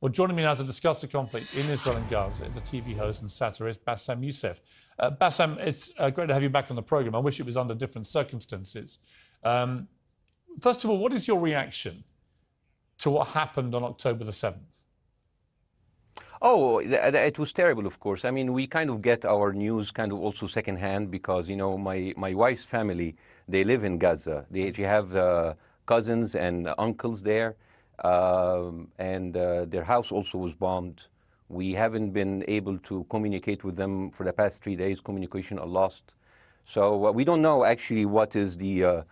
Well, joining me now to discuss the conflict in Israel and Gaza is a TV host and satirist, Bassem Youssef. Bassem, it's great to have you back on the programme. I wish it was under different circumstances. First of all, what is your reaction to what happened on October the 7th? Oh, it was terrible, of course. I mean, we kind of get our news kind of also secondhand because, you know, my wife's family, they live in Gaza. They have cousins and uncles there, and their house also was bombed. We haven't been able to communicate with them for the past 3 days. Communication are lost. So we don't know actually what is the,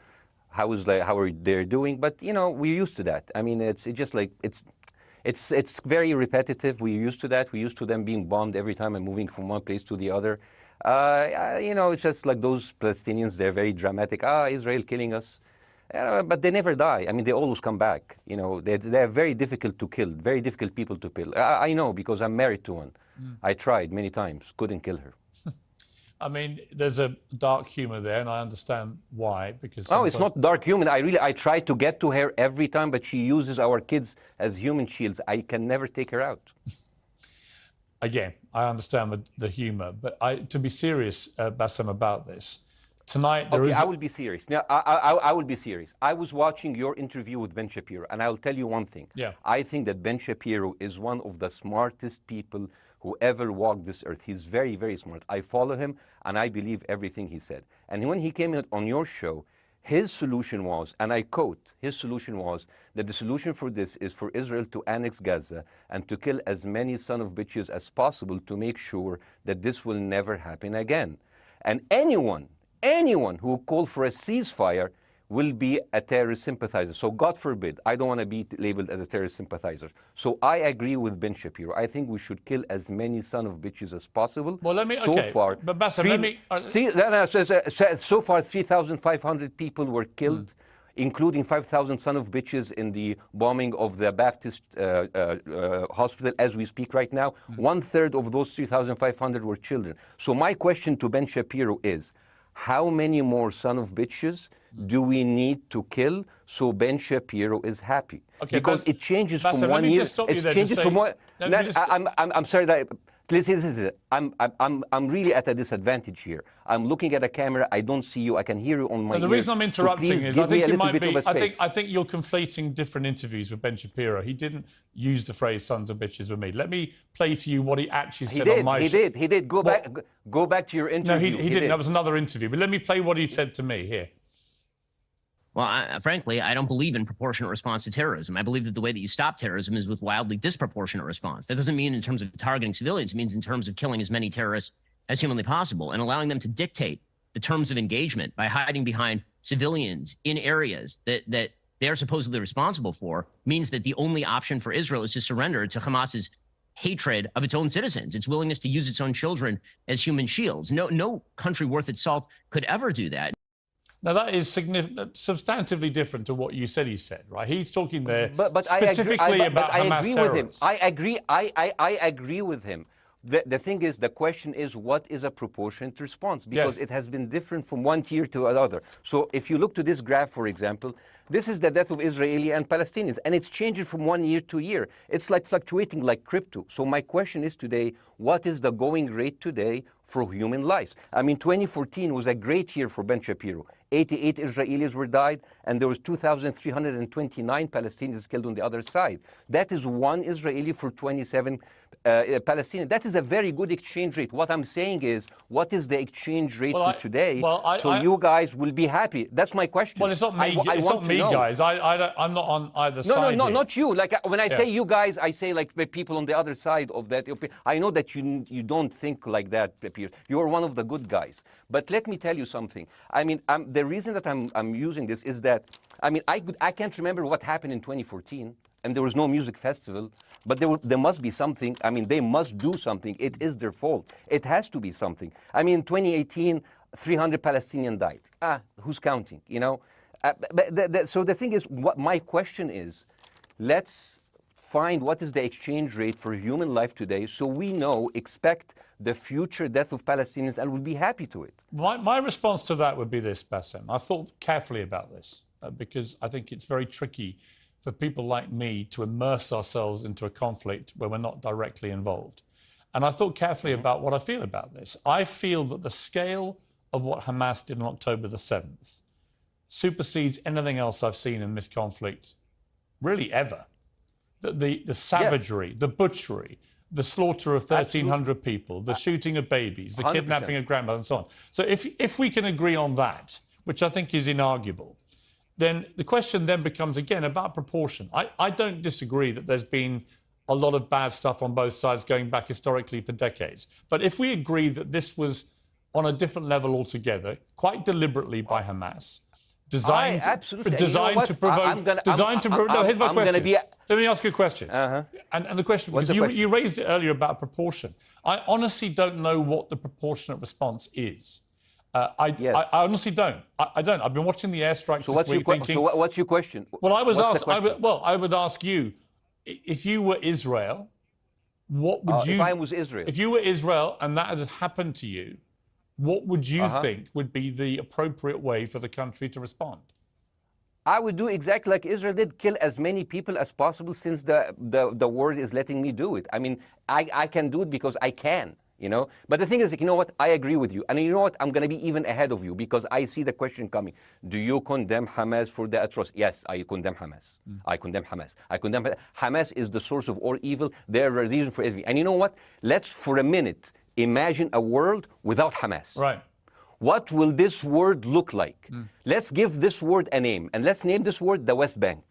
how are they doing, but, you know, we're used to that. I mean, it's just like, it's very repetitive. We're used to that. We're used to them being bombed every time and moving from one place to the other. You know, it's just like those Palestinians, they're very dramatic. Israel killing us. But they never die. I mean, they always come back. You know, they're very difficult to kill, very difficult people to kill. I know because I'm married to one. I tried many times, couldn't kill her. I mean, there's a dark humour there, and I understand why. Because no, it's not dark humour. I try to get to her every time, but she uses our kids as human shields. I can never take her out. Again, I understand the humour, but to be serious, Bassem, about this, tonight there is... I will be serious. Now, I will be serious. I was watching your interview with Ben Shapiro, and I'll tell you one thing. Yeah. I think that Ben Shapiro is one of the smartest people who ever walked this earth. He's very, very smart. I follow him, and I believe everything he said. And when he came on your show, his solution was, and I quote, his solution was that the solution for this is for Israel to annex Gaza and to kill as many son of bitches as possible to make sure that this will never happen again. And anyone who called for a ceasefire will be a terrorist sympathizer. So God forbid, I don't want to be labeled as a terrorist sympathizer. So I agree with Ben Shapiro. I think we should kill as many son of bitches as possible. Well, let me, so okay, far, but Bassem, so far 3,500 people were killed, including 5,000 son of bitches in the bombing of the Baptist hospital as we speak right now. 1/3 of those 3,500 were children. So my question to Ben Shapiro is, how many more son of bitches do we need to kill so Ben Shapiro is happy? Okay, because it changes Bassem, from one year. It changes from one. I'm sorry that. Listen, I'm really at a disadvantage here. I'm looking at a camera. I don't see you. I can hear you on my ear. The reason I'm interrupting so is I think you might be. I think you're conflating different interviews with Ben Shapiro. He didn't use the phrase "sons of bitches" with me. Let me play to you what he actually said on my show. He did. Go back to your interview. No, he didn't. That was another interview. But let me play what he said to me here. Well, frankly, I don't believe in proportionate response to terrorism. I believe that the way that you stop terrorism is with wildly disproportionate response. That doesn't mean in terms of targeting civilians. It means in terms of killing as many terrorists as humanly possible and allowing them to dictate the terms of engagement by hiding behind civilians in areas that they're supposedly responsible for means that the only option for Israel is to surrender to Hamas's hatred of its own citizens, its willingness to use its own children as human shields. No country worth its salt could ever do that. Now, that is substantively different to what you said he said, right? He's talking there but specifically about Hamas terrorists. I agree with him. The thing is, the question is, what is a proportionate response? Because it has been different from one tier to another. So if you look to this graph, for example, this is the death of Israeli and Palestinians, and it's changing from one year to year. It's like fluctuating like crypto. So my question is today, what is the going rate today for human lives? I mean, 2014 was a great year for Ben Shapiro. 88 Israelis were died, and there was 2,329 Palestinians killed on the other side. That is one Israeli for 27 Palestinians. That is a very good exchange rate. What I'm saying is, what is the exchange rate for today? So you guys will be happy. That's my question. Well, it's not me. It's not me, guys. I'm not on either side. No, not you. Like when I say you guys, I say like people on the other side of that. I know that you don't think like that, Piers. You're one of the good guys. But let me tell you something. I mean, the reason that I'm using this is that, I mean, I can't remember what happened in 2014, and there was no music festival, but there must be something. I mean, they must do something. It is their fault. It has to be something. I mean, 2018, 300 Palestinians died. Who's counting, you know? So the thing is, what my question is, let's find what is the exchange rate for human life today so we expect the future death of Palestinians and will be happy to it. My response to that would be this, Bassem. I've thought carefully about this because I think it's very tricky for people like me to immerse ourselves into a conflict where we're not directly involved. And I thought carefully about what I feel about this. I feel that the scale of what Hamas did on October the 7th supersedes anything else I've seen in this conflict, really ever. The savagery, the butchery, the slaughter of 1,300 people, the shooting of babies, the 100%. Kidnapping of grandmothers and so on. So if we can agree on that, which I think is inarguable, then the question then becomes, again, about proportion. I don't disagree that there's been a lot of bad stuff on both sides going back historically for decades. But if we agree that this was on a different level altogether, quite deliberately by Hamas, designed to provoke... No, here's my question. Let me ask you a question. And the question, because you raised it earlier about proportion. I honestly don't know what the proportionate response is. I honestly don't. I don't. I've been watching the airstrikes this week thinking... So what's your question? Well, I would ask you, if you were Israel, what would you... If I was Israel? If you were Israel and that had happened to you, what would you think would be the appropriate way for the country to respond? I would do exactly like Israel did, kill as many people as possible, since the world is letting me do it. I mean, I can do it because I can, you know? But the thing is, you know what? I agree with you. And you know what? I'm going to be even ahead of you, because I see the question coming. Do you condemn Hamas for the atrocity? Yes, I condemn Hamas. I condemn Hamas. I condemn Hamas is the source of all evil. They're a reason for everything. And you know what? Let's, for a minute, imagine a world without Hamas. Right. What will this word look like? Let's give this word a name, and let's name this word the West Bank.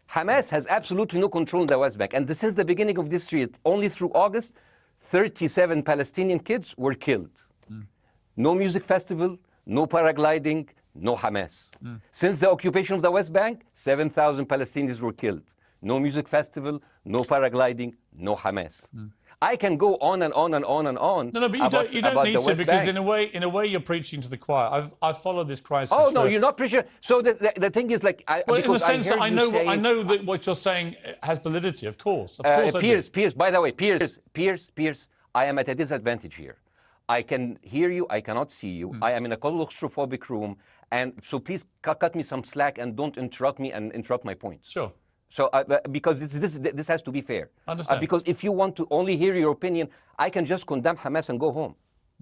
Hamas has absolutely no control in the West Bank, and since the beginning of this year, only through August, 37 Palestinian kids were killed. No music festival, no paragliding, no Hamas. Since the occupation of the West Bank, 7,000 Palestinians were killed. No music festival, no paragliding, no Hamas. I can go on and on and on and on. No, but you don't need to, because in a way you're preaching to the choir. I've followed this crisis. Oh no, you're not preaching. So the thing is, like, in the sense that I know that what you're saying has validity. Of course, Piers. By the way, Piers. I am at a disadvantage here. I can hear you. I cannot see you. I am in a claustrophobic room, and so please cut me some slack and don't interrupt me and interrupt my points. Sure. So, because this has to be fair. Understand. Because if you want to only hear your opinion, I can just condemn Hamas and go home.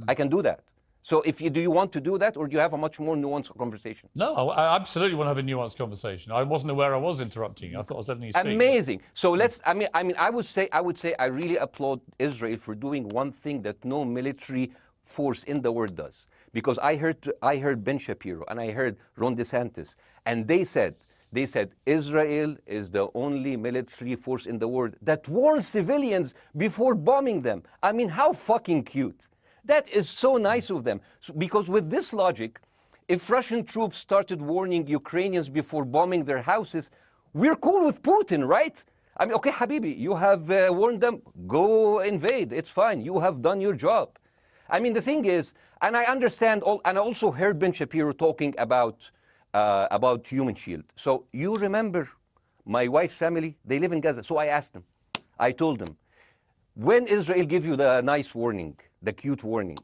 I can do that. So, do you want to do that, or do you have a much more nuanced conversation? No, I absolutely want to have a nuanced conversation. I wasn't aware I was interrupting you. I thought I was letting you speak. Amazing. So let's. I mean, I would say I really applaud Israel for doing one thing that no military force in the world does. Because I heard Ben Shapiro and I heard Ron DeSantis, and they said Israel is the only military force in the world that warns civilians before bombing them. I mean, how fucking cute. That is so nice of them. So, because with this logic, if Russian troops started warning Ukrainians before bombing their houses, we're cool with Putin, right? I mean, okay, Habibi, you have warned them, go invade, it's fine, you have done your job. I mean, the thing is, and I understand, and I also heard Ben Shapiro talking about human shield. So you remember my wife's family, they live in Gaza. So I asked them, I told them, when Israel give you the nice warning, the cute warning,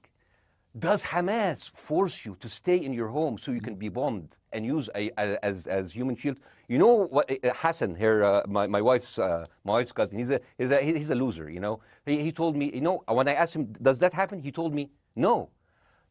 does Hamas force you to stay in your home so you can be bombed and use as human shield? You know what, Hassan here, my wife's cousin, he's a loser, you know. He told me, you know, when I asked him, does that happen? He told me, no.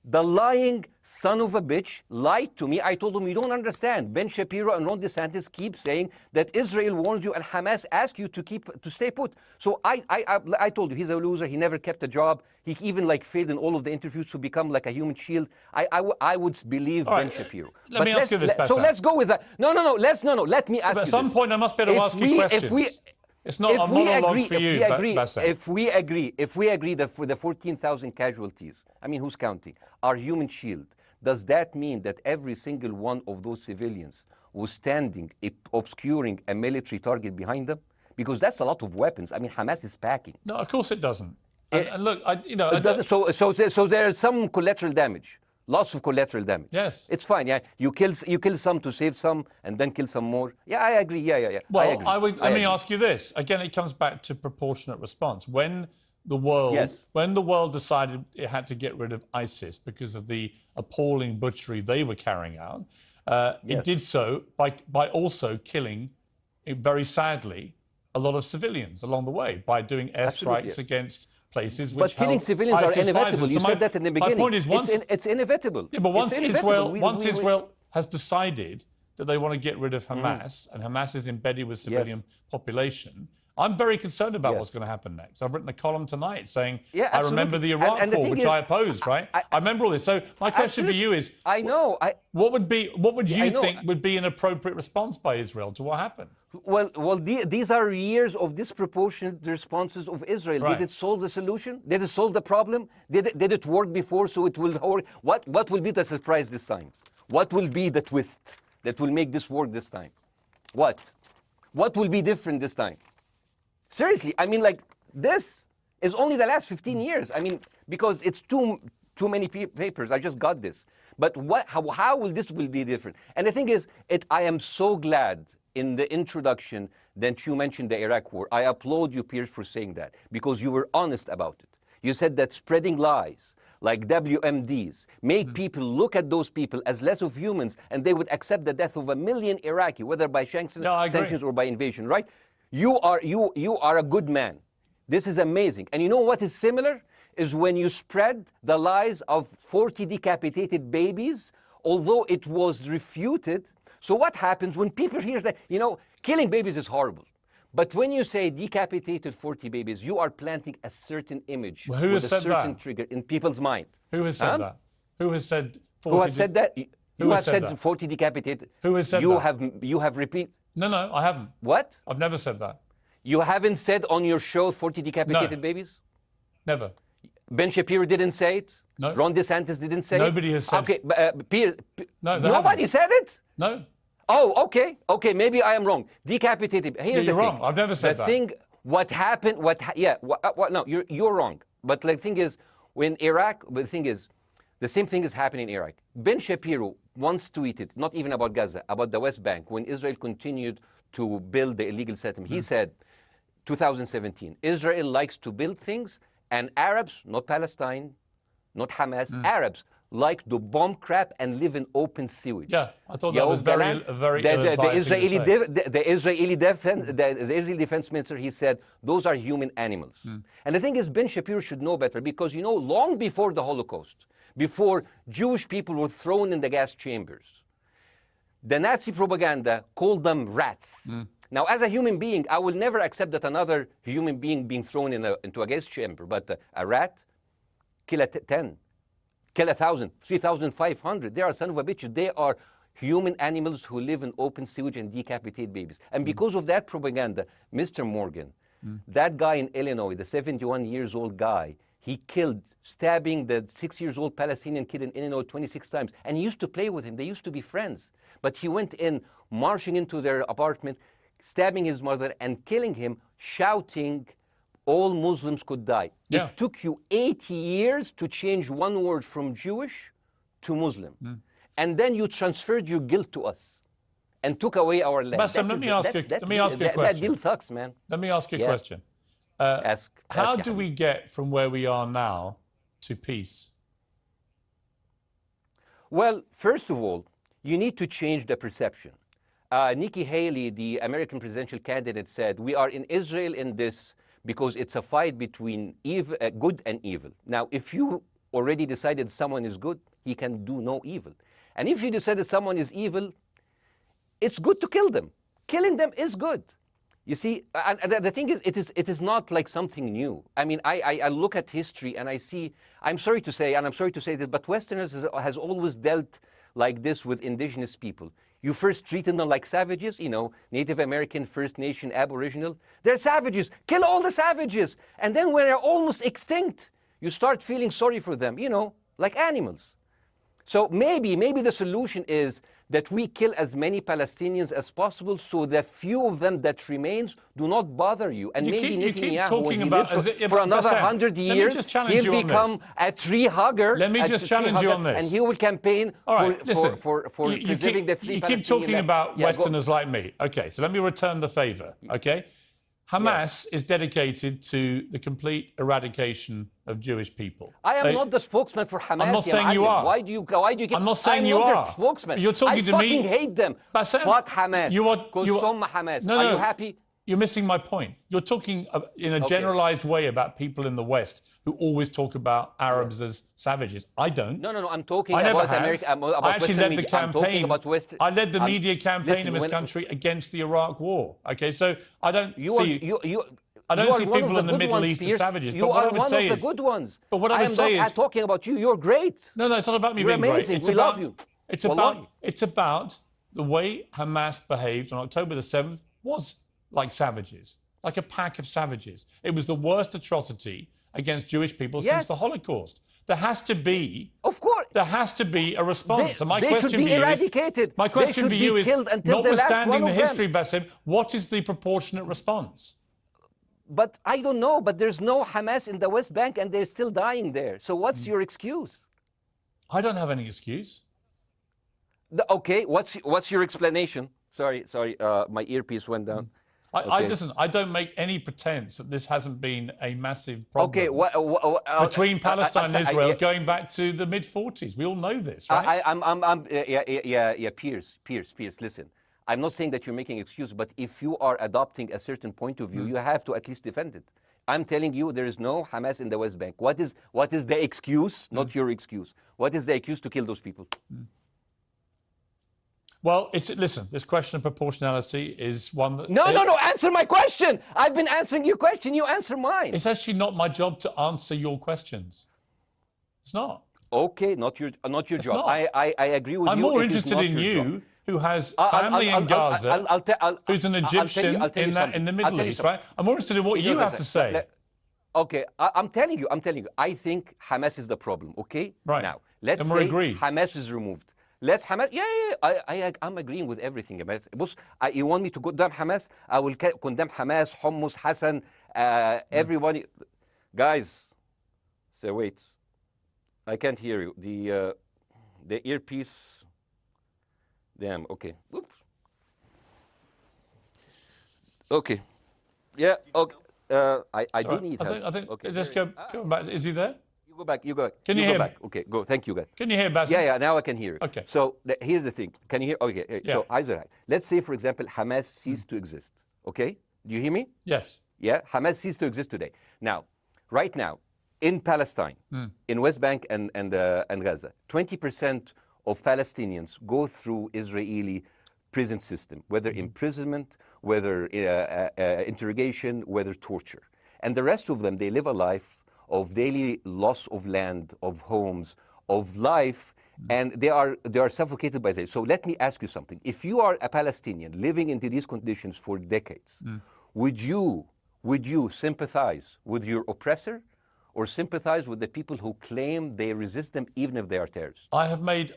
The lying son of a bitch lied to me. I told him, you don't understand. Ben Shapiro and Ron DeSantis keep saying that Israel warned you and Hamas asked you to stay put. So I told you, he's a loser. He never kept a job. He even failed in all of the interviews to become like a human shield. I would believe Ben Shapiro. Let me ask you this, Bassem. So let's go with that. No. Let me ask you this. At some point, I must be able to ask you questions. It's not a monologue for you, Bassem. If we agree that for the 14,000 casualties, I mean, who's counting, are human shield, does that mean that every single one of those civilians was standing, obscuring a military target behind them? Because that's a lot of weapons. I mean, Hamas is packing. No, of course it doesn't. And look, it doesn't. So there's some collateral damage. Lots of collateral damage. Yes. It's fine, yeah. You kill some to save some and then kill some more. Yeah, I agree. Yeah. Well, let me ask you this. Again, it comes back to proportionate response. When the world decided it had to get rid of ISIS because of the appalling butchery they were carrying out, it did so by also killing very sadly, a lot of civilians along the way by doing airstrikes against places which But killing civilians are inevitable. You said that in the beginning. My point is, it's inevitable. Yeah, but once Israel has decided that they want to get rid of Hamas, and Hamas is embedded with civilian population, I'm very concerned about what's going to happen next. I've written a column tonight saying, I remember the Iraq War, which I opposed, right? I remember all this. So my question for you is, what would you think would be an appropriate response by Israel to what happened? Well, these are years of disproportionate responses of Israel. Right. Did it solve the solution? Did it solve the problem? Did it work before, so it will work? What will be the surprise this time? What will be the twist that will make this work this time? What will be different this time? Seriously, I mean, like, this is only the last 15 years. I mean, because it's too many papers. I just got this. But how will this be different? And the thing is, I am so glad in the introduction that you mentioned the Iraq War. I applaud you, Piers, for saying that, because you were honest about it. You said that spreading lies like WMDs make people look at those people as less of humans, and they would accept the death of 1 million Iraqi, whether by sanctions or by invasion, right? You are a good man. This is amazing. And you know what is similar? Is when you spread the lies of 40 decapitated babies, although it was refuted. So what happens when people hear that, killing babies is horrible. But when you say decapitated 40 babies, you are planting a certain image with a certain trigger in people's mind. Who has said that? Who has said 40? Who has said that? You have said 40 decapitated. Who has said that? You have repeated. No, I haven't. What? I've never said that. You haven't said on your show 40 decapitated babies? Never. Ben Shapiro didn't say it? No. Ron DeSantis didn't say Nobody it? has said it. Okay, nobody said it? No. Oh, okay, maybe I am wrong. Decapitated. Here's you're the thing. wrong. I've never said that. The thing, what happened, no, you're wrong. But the thing is, when Iraq, the same thing is happening in Iraq. Ben Shapiro once tweeted, not even about Gaza, about the West Bank, when Israel continued to build the illegal settlement. He said, 2017, Israel likes to build things, and Arabs, not Palestine, not Hamas, Arabs like to bomb crap and live in open sewage. Yeah, I thought that was very the Israeli defense minister, he said, those are human animals. And the thing is, Ben Shapiro should know better, because, long before the Holocaust, before Jewish people were thrown in the gas chambers, the Nazi propaganda called them rats. Now, as a human being, I will never accept that another human being being thrown into a gas chamber. But a rat, kill 10, kill 1,000, 3,500. They are son of a bitch. They are human animals who live in open sewage and decapitate babies. And because of that propaganda, Mr. Morgan, that guy in Illinois, the 71-years-old guy, he killed, stabbing the 6-year-old Palestinian kid in Illinois 26 times. And he used to play with him. They used to be friends. But he went in, marching into their apartment, stabbing his mother and killing him, shouting, all Muslims could die. Yeah. It took you 80 years to change one word from Jewish to Muslim. And then you transferred your guilt to us and took away our land. Bassem, let me ask you a question. That deal sucks, man. Let me ask you a question. How do we get from where we are now to peace? Well, first of all, you need to change the perception. Nikki Haley, the American presidential candidate, said, we are in Israel in this because it's a fight between good and evil. Now, if you already decided someone is good, he can do no evil. And if you decide that someone is evil, it's good to kill them. Killing them is good. You see, and the thing is, it is not like something new. I mean, I look at history and I see, I'm sorry to say this, but Westerners has always dealt like this with indigenous people. You first treated them like savages, Native American, First Nation, Aboriginal. They're savages. Kill all the savages. And then when they're almost extinct, you start feeling sorry for them, like animals. So maybe the solution is that we kill as many Palestinians as possible so the few of them that remains do not bother you. And maybe Netanyahu, when he lives for another 100 years, he'll become a tree hugger. Let me just challenge you on this. And he will campaign for preserving the free Palestinian. You keep talking about Westerners like me. Okay, so let me return the favor, okay? Hamas is dedicated to the complete eradication of Jewish people. I am not the spokesman for Hamas. I'm not saying you are. Why do you keep... I'm not saying I'm you not are. their spokesman. You're talking to me. I fucking hate them. Bassem, Fuck Hamas. You are Hamas. No, are you happy? You're missing my point. You're talking in a generalized way about people in the West who always talk about Arabs as savages. I don't. No. I'm talking about America. I actually led the campaign. I led the media campaign listen, in this country against the Iraq War. Okay, so I don't see. I don't see people in the Middle East as savages. You are one of the good ones. But what I would say is, I'm talking about you. You're great. No, it's not about me being amazing. great. We love you. It's about the way Hamas behaved on October the 7th was like savages. Like a pack of savages. It was the worst atrocity against Jewish people since the Holocaust. There has to be, of course, there has to be a response. They should be eradicated. My question for you is, notwithstanding the history, Bassem, what is the proportionate response? But I don't know. But there's no Hamas in the West Bank, and they're still dying there. So what's your excuse? I don't have any excuse. Okay, what's your explanation? Sorry, my earpiece went down. Listen, I don't make any pretense that this hasn't been a massive problem between Palestine and Israel going back to the mid-40s. We all know this, right? Piers, listen. I'm not saying that you're making excuses, but if you are adopting a certain point of view, you have to at least defend it. I'm telling you, there is no Hamas in the West Bank. What is the excuse? Not your excuse. What is the excuse to kill those people? Well, listen, this question of proportionality is one that... No, answer my question. I've been answering your question. You answer mine. It's actually not my job to answer your questions. It's not. Okay, not your job. Not. I agree with you. I'm more interested in you, who has family in Gaza, who's an Egyptian in the Middle East, right? I'm more interested in what you have to say. Okay, I'm telling you. I think Hamas is the problem, okay? Right. Now, let's say Hamas is removed. Let's Hamas. I'm agreeing with everything. You want me to condemn Hamas? I will condemn Hamas, Hummus, Hassan, everybody. Guys, so wait. I can't hear you. The earpiece. Damn. Okay. Oops. Okay. Yeah. Okay. I do need help. I think. Okay. Just go back. Is he there? Go back. You go. Can you hear back? Okay, go. Thank you, guys. Can you hear, Bassem? Yeah. Now I can hear you. Okay. So here's the thing. Can you hear? Okay. Yeah. So Israel. Let's say, for example, Hamas ceased to exist. Okay. Do you hear me? Yes. Yeah. Hamas ceased to exist today. Now, right now, in Palestine, in West Bank and Gaza, 20% of Palestinians go through Israeli prison system, whether imprisonment, whether interrogation, whether torture, and the rest of them, they live a life of daily loss of land, of homes, of life, and they are suffocated by this. So let me ask you something. If you are a Palestinian living into these conditions for decades, would you sympathize with your oppressor or sympathize with the people who claim they resist them even if they are terrorists? I have made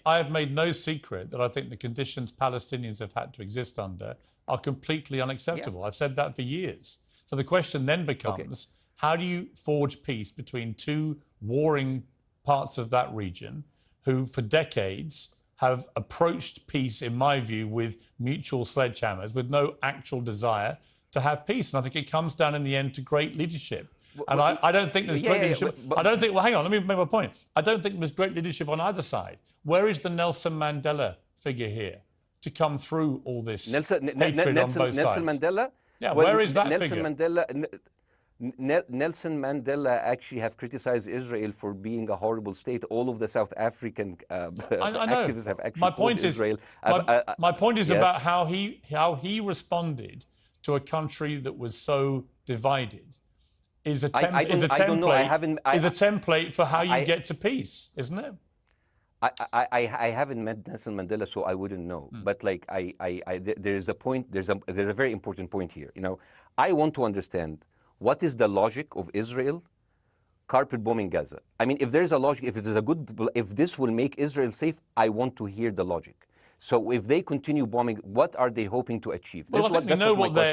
no secret that I think the conditions Palestinians have had to exist under are completely unacceptable. I've said that for years. So the question then becomes, how do you forge peace between two warring parts of that region who, for decades, have approached peace, in my view, with mutual sledgehammers, with no actual desire to have peace? And I think it comes down in the end to great leadership. And I don't think there's great leadership. I don't think, well, hang on, let me make my point. I don't think there's great leadership on either side. Where is the Nelson Mandela figure here to come through all this hatred on both sides? Nelson Mandela? Yeah, where is that figure? Nelson Mandela actually have criticized Israel for being a horrible state. All of the South African activists have actually called Israel. My point is about how he responded to a country that was so divided. Is a template for how you get to peace, isn't it? I haven't met Nelson Mandela, so I wouldn't know. But like there's a point. There's a very important point here. You know, I want to understand what is the logic of Israel carpet bombing Gaza. I mean, if there's a logic, if this will make Israel safe, I want to hear the logic. So if they continue bombing, what are they hoping to achieve? Well, I think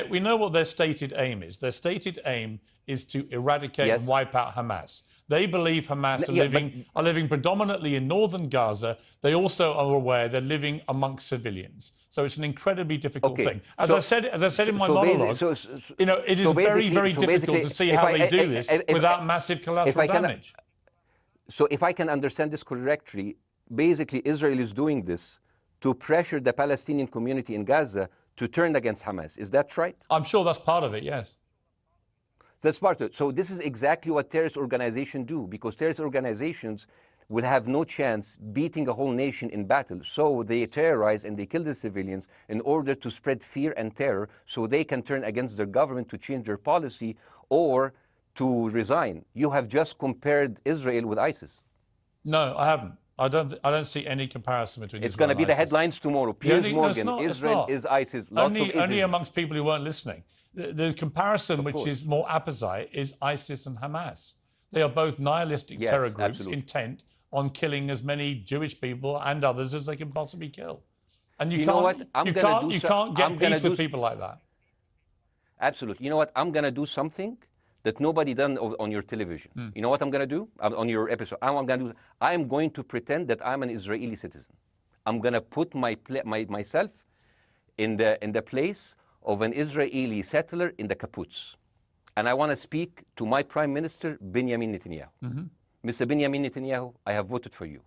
we know what their stated aim is. Their stated aim is to eradicate and wipe out Hamas. They believe Hamas are living predominantly in northern Gaza. They also are aware they're living amongst civilians. So it's an incredibly difficult thing. As I said in my monologue, it is very, very difficult to see how they do this without massive collateral damage. So if I can understand this correctly, basically Israel is doing this to pressure the Palestinian community in Gaza to turn against Hamas. Is that right? I'm sure that's part of it, yes. That's part of it. So this is exactly what terrorist organizations do, because terrorist organizations will have no chance beating a whole nation in battle. So they terrorize and they kill the civilians in order to spread fear and terror so they can turn against their government to change their policy or to resign. You have just compared Israel with ISIS. No, I haven't. I don't see any comparison between It's going to be the headlines tomorrow. Piers Morgan, Israel is ISIS. Only amongst people who weren't listening. The comparison, which is more apposite, is ISIS and Hamas. They are both nihilistic terror groups intent on killing as many Jewish people and others as they can possibly kill. And you can't get peace with people like that. Absolutely. You know what? I'm going to do something that nobody done on your television. You know what I'm going to do on your episode? I'm going to pretend that I'm an Israeli citizen. I'm going to put myself in the place of an Israeli settler in the kibbutz. And I want to speak to my Prime Minister, Benjamin Netanyahu. Mr. Benjamin Netanyahu, I have voted for you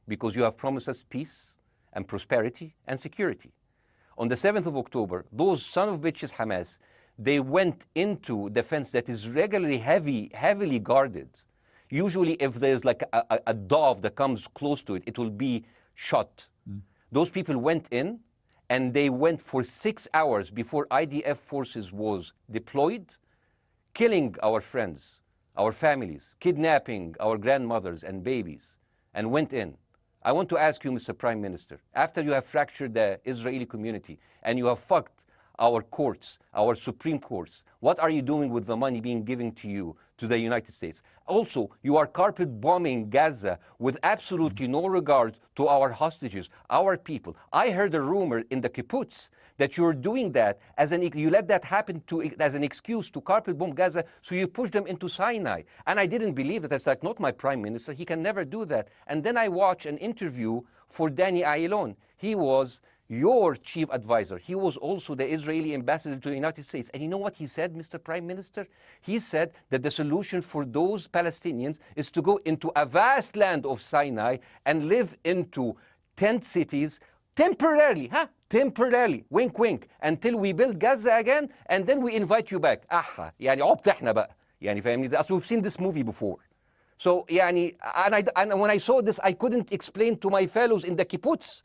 because you have promised us peace and prosperity and security. On the 7th of October, those son of bitches Hamas, they went into the fence that is regularly heavily guarded. Usually if there's like a dove that comes close to it, it will be shot. Those people went in and they went for 6 hours before IDF forces was deployed, killing our friends, our families, kidnapping our grandmothers and babies, and went in. I want to ask you, Mr. Prime Minister, after you have fractured the Israeli community and you have fucked our courts, our Supreme Courts, what are you doing with the money being given to you, to the United States? Also, you are carpet bombing Gaza with absolutely no regard to our hostages, our people. I heard a rumor in the kibbutz that you're doing that you let that happen as an excuse to carpet bomb Gaza, so you push them into Sinai. And I didn't believe that. That's like, not my Prime Minister, he can never do that. And then I watched an interview for Danny Ayalon. He was your chief advisor. He was also the Israeli ambassador to the United States. And you know what he said, Mr. Prime Minister? He said that the solution for those Palestinians is to go into a vast land of Sinai and live into tent cities temporarily, temporarily, wink wink, until we build Gaza again, and then we invite you back. يعني عبت احنا بقى. يعني فاهمني؟ We've seen this movie before. So يعني, and when I saw this, I couldn't explain to my fellows in the kibbutz,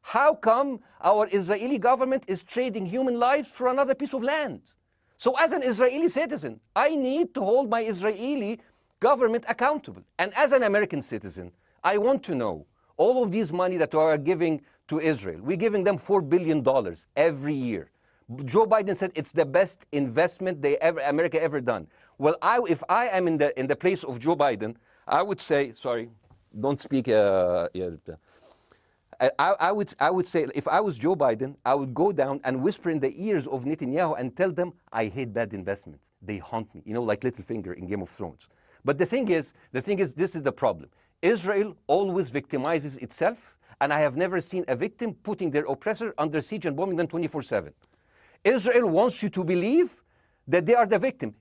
how come our Israeli government is trading human lives for another piece of land? So as an Israeli citizen, I need to hold my Israeli government accountable. And as an American citizen, I want to know all of these money that we are giving to Israel. We're giving them $4 billion every year. Joe Biden said it's the best investment America ever done. Well, if I am in the place of Joe Biden, I would say, sorry, don't speak. I would say, if I was Joe Biden, I would go down and whisper in the ears of Netanyahu and tell them, I hate bad investments. They haunt me, like Littlefinger in Game of Thrones. But the thing is, this is the problem. Israel always victimizes itself, and I have never seen a victim putting their oppressor under siege and bombing them 24/7. Israel wants you to believe that they are the victim.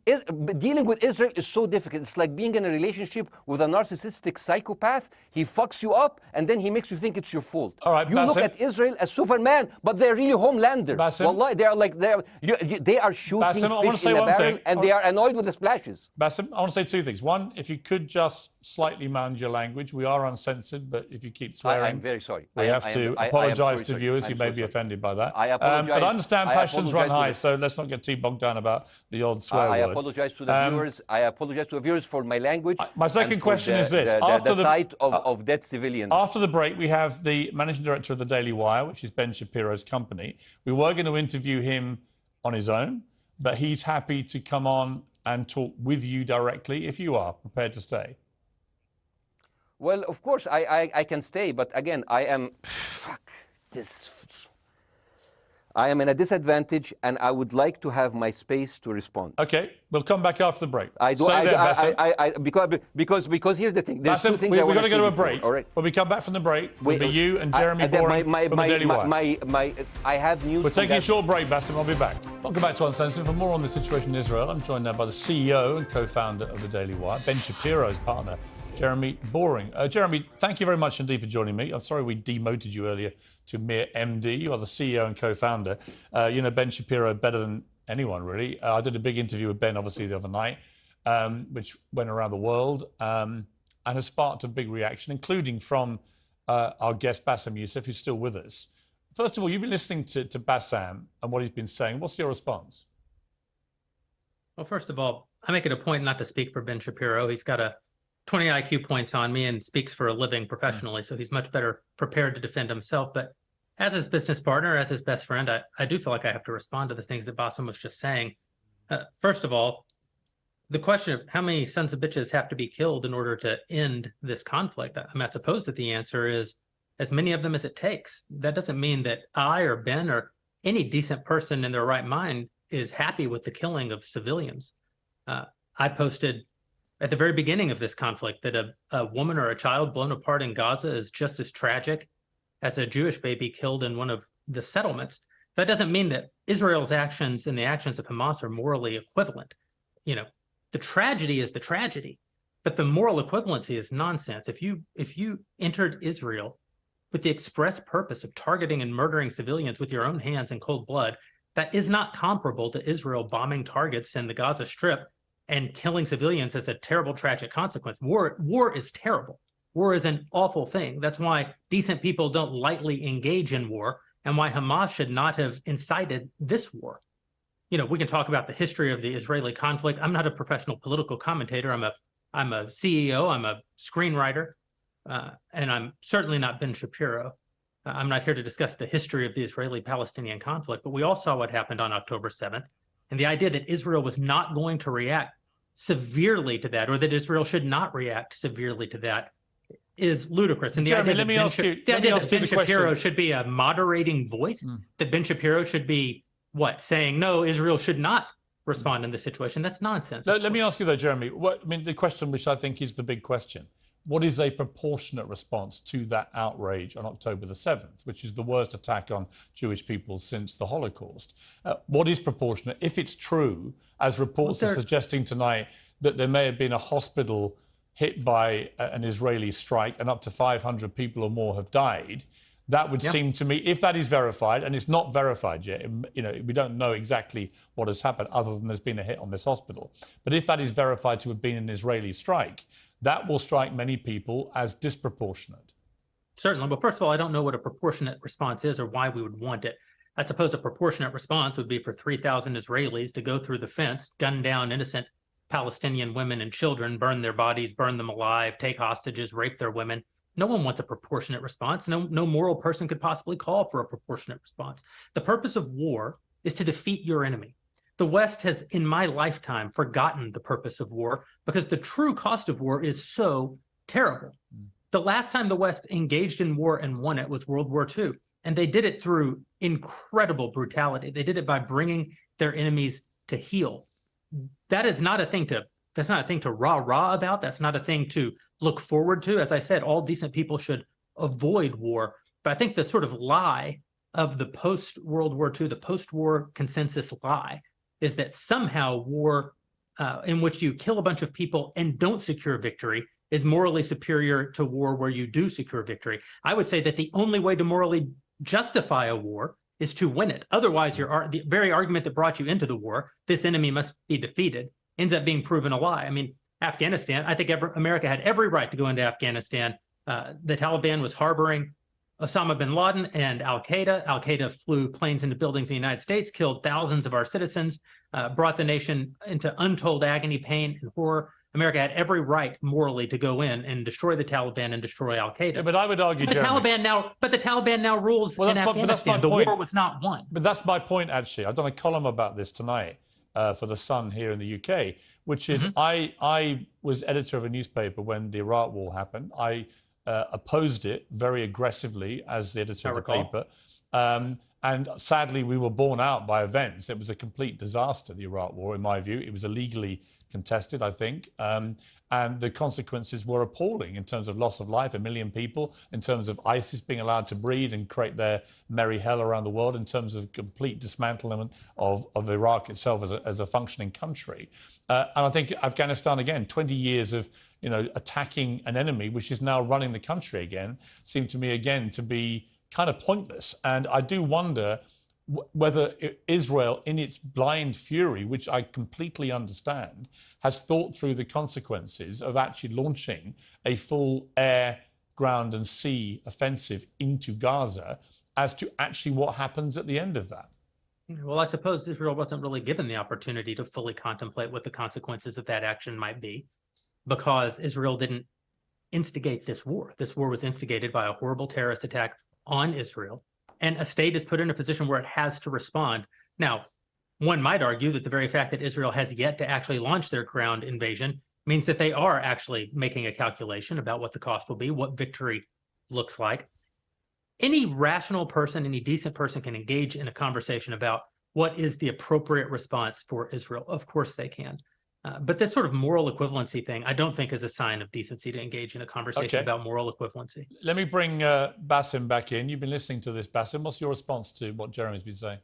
Dealing with Israel is so difficult. It's like being in a relationship with a narcissistic psychopath. He fucks you up, and then he makes you think it's your fault. All right, you Bassem, look at Israel as Superman, but they're really Homelander. Bassem, Wallahi, they are shooting Bassem, fish in a barrel, and they are annoyed with the splashes. Bassem, I want to say two things. One, if you could just slightly mind your language. We are uncensored, but if you keep swearing, I'm very sorry. We have to apologise to viewers who may be offended by that. I apologize. But I understand passions run high, so let's not get too bogged down about the old swear word. I apologize to the viewers. I apologize to the viewers for my language. My second question is this: after the sight of dead civilians. After the break, we have the managing director of the Daily Wire, which is Ben Shapiro's company. We were going to interview him on his own, but he's happy to come on and talk with you directly if you are prepared to stay. Well, of course, I can stay, but again, I am I am in a disadvantage, and I would like to have my space to respond. Okay, we'll come back after the break. Stay there, Bassem. Because here's the thing. There's Bassem, two things I want to say. We've got to go to a break. All right. When we come back from the break, it'll be you and Jeremy Boring from the Daily Wire. I have news. We're taking a short break, Bassem. I'll be back. Welcome back to Uncensored. For more on the situation in Israel, I'm joined now by the CEO and co-founder of the Daily Wire, Ben Shapiro's partner, Jeremy Boring. Jeremy, thank you very much indeed for joining me. I'm sorry we demoted you earlier to mere MD. You are the CEO and co-founder. You know Ben Shapiro better than anyone, really. I did a big interview with Ben, obviously, the other night, which went around the world and has sparked a big reaction, including from our guest, Bassem Youssef, who's still with us. First of all, you've been listening to Bassem and what he's been saying. What's your response? Well, first of all, I make it a point not to speak for Ben Shapiro. He's got a 20 IQ points on me and speaks for a living professionally, so he's much better prepared to defend himself. But as his business partner, as his best friend, I do feel like I have to respond to the things that Bassem was just saying. First of all, the question of how many sons of bitches have to be killed in order to end this conflict, I suppose that the answer is as many of them as it takes. That doesn't mean that I or Ben or any decent person in their right mind is happy with the killing of civilians. I posted at the very beginning of this conflict that a woman or a child blown apart in Gaza is just as tragic as a Jewish baby killed in one of the settlements. That doesn't mean that Israel's actions and the actions of Hamas are morally equivalent. You know, the tragedy is the tragedy, but the moral equivalency is nonsense. If you entered Israel with the express purpose of targeting and murdering civilians with your own hands in cold blood, that is not comparable to Israel bombing targets in the Gaza Strip and killing civilians as a terrible, tragic consequence. War is terrible. War is an awful thing. That's why decent people don't lightly engage in war, and why Hamas should not have incited this war. You know, we can talk about the history of the Israeli conflict. I'm not a professional political commentator. I'm a CEO. I'm a screenwriter, and I'm certainly not Ben Shapiro. I'm not here to discuss the history of the Israeli-Palestinian conflict, but we all saw what happened on October 7th. And the idea that Israel was not going to react severely to that, or that Israel should not react severely to that, is ludicrous. And the idea that Ben Shapiro should be a moderating voice, that Ben Shapiro should be, saying, no, Israel should not respond in this situation, that's nonsense. So let me ask you though, Jeremy, the question which I think is the big question, what is a proportionate response to that outrage on October the 7th, which is the worst attack on Jewish people since the Holocaust? What is proportionate? If it's true, as reports are suggesting tonight, that there may have been a hospital hit by an Israeli strike and up to 500 people or more have died, that would seem to me, if that is verified, and it's not verified yet, you know, we don't know exactly what has happened other than there's been a hit on this hospital. But if that is verified to have been an Israeli strike, that will strike many people as disproportionate. Certainly. But first of all, I don't know what a proportionate response is or why we would want it. I suppose a proportionate response would be for 3,000 Israelis to go through the fence, gun down innocent Palestinian women and children, burn their bodies, burn them alive, take hostages, rape their women. No one wants a proportionate response. No moral person could possibly call for a proportionate response. The purpose of war is to defeat your enemy. The West has, in my lifetime, forgotten the purpose of war because the true cost of war is so terrible. The last time the West engaged in war and won it was World War II, and they did it through incredible brutality. They did it by bringing their enemies to heel. That is not a thing to That's not a thing to rah-rah about. That's not a thing to look forward to. As I said, all decent people should avoid war. But I think the sort of lie of the post-World War II, the post-war consensus lie, is that somehow war in which you kill a bunch of people and don't secure victory is morally superior to war where you do secure victory. I would say that the only way to morally justify a war is to win it. Otherwise, the very argument that brought you into the war, this enemy must be defeated, ends up being proven a lie. I mean, Afghanistan, I think America had every right to go into Afghanistan. The Taliban was harboring Osama bin Laden and Al-Qaeda. Al-Qaeda flew planes into buildings in the United States, killed thousands of our citizens, brought the nation into untold agony, pain, and horror. America had every right morally to go in and destroy the Taliban and destroy Al-Qaeda. Yeah, but I would argue, the Taliban now rules in Afghanistan. The war was not won. But that's my point, actually. I've done a column about this tonight for The Sun here in the UK, which is I was editor of a newspaper when the Iraq War happened. I opposed it very aggressively as the editor I of the recall. paper. And sadly, we were borne out by events. It was a complete disaster, the Iraq War, in my view. It was illegally contested, I think. And the consequences were appalling in terms of loss of life, 1 million people, in terms of ISIS being allowed to breed and create their merry hell around the world, in terms of complete dismantlement of Iraq itself as a functioning country. And I think Afghanistan, again, 20 years of attacking an enemy, which is now running the country again, seemed to me, again, to be kind of pointless. And I do wonder whether Israel, in its blind fury, which I completely understand, has thought through the consequences of actually launching a full air, ground and sea offensive into Gaza as to actually what happens at the end of that. Well, I suppose Israel wasn't really given the opportunity to fully contemplate what the consequences of that action might be, because Israel didn't instigate this war. This war was instigated by a horrible terrorist attack on Israel, and a state is put in a position where it has to respond. Now, one might argue that the very fact that Israel has yet to actually launch their ground invasion means that they are actually making a calculation about what the cost will be, what victory looks like. Any rational person, any decent person can engage in a conversation about what is the appropriate response for Israel. Of course they can. But this sort of moral equivalency thing, I don't think is a sign of decency to engage in a conversation about moral equivalency. Let me bring Bassem back in. You've been listening to this, Bassem. What's your response to what Jeremy's been saying?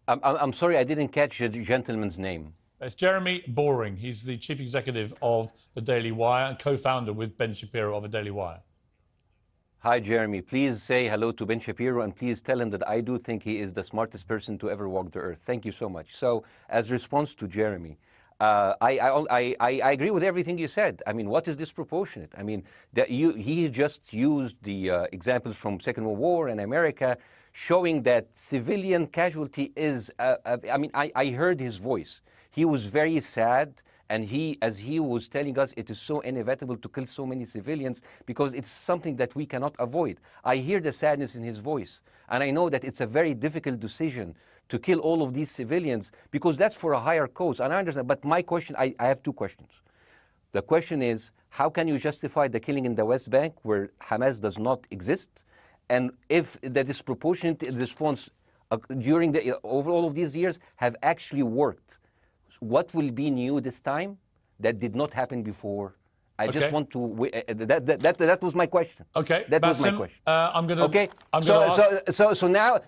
I'm sorry, I didn't catch the gentleman's name. It's Jeremy Boring. He's the chief executive of the Daily Wire and co-founder with Ben Shapiro of the Daily Wire. Hi, Jeremy. Please say hello to Ben Shapiro, and please tell him that I do think he is the smartest person to ever walk the earth. Thank you so much. So, as a response to Jeremy, I agree with everything you said. I mean, what is disproportionate? I mean, he just used the examples from Second World War and America, showing that civilian casualty is, I mean, I heard his voice. He was very sad, and as he was telling us, it is so inevitable to kill so many civilians because it's something that we cannot avoid. I hear the sadness in his voice, and I know that it's a very difficult decision to kill all of these civilians because that's for a higher cause, and I understand. But my question, I have two questions. The question is, how can you justify the killing in the West Bank where Hamas does not exist? And if the disproportionate response during over all of these years have actually worked, what will be new this time that did not happen before? I just want to. That was my question. Okay, that was my question. I'm gonna. Okay. So now,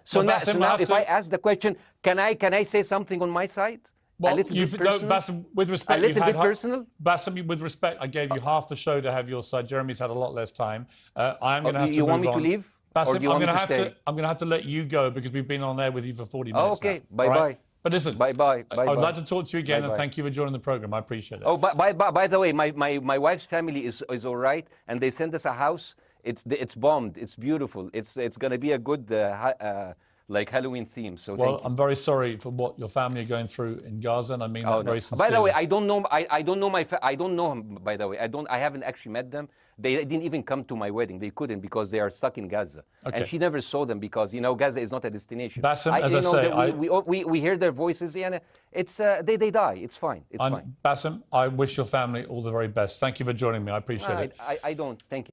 if I ask the question, can I say something on my side? Well, a little bit personal. Bassem, with respect, a little bit personal. Bassem, with respect, I gave you half the show to have your side. Jeremy's had a lot less time. I'm going to have to You move want me on. to leave? Bassem, I'm going to have to let you go because we've been on air with you for 40 minutes. Okay. Now, bye bye. Right? But listen, bye. I would like to talk to you again, and thank you for joining the program. I appreciate it. Oh, by the way, my wife's family is all right, and they sent us a house. It's bombed. It's beautiful. It's going to be a good like Halloween theme. So well, I'm very sorry for what your family are going through in Gaza, and I mean that very sincerely. By the way, I don't know. I don't know I don't know him. By the way, I haven't actually met them. They didn't even come to my wedding. They couldn't because they are stuck in Gaza. Okay. And she never saw them because Gaza is not a destination. Bassem, as I say, we hear their voices, and it's they die. It's fine. It's fine. Bassem, I wish your family all the very best. Thank you for joining me. I appreciate it. I don't. Thank you.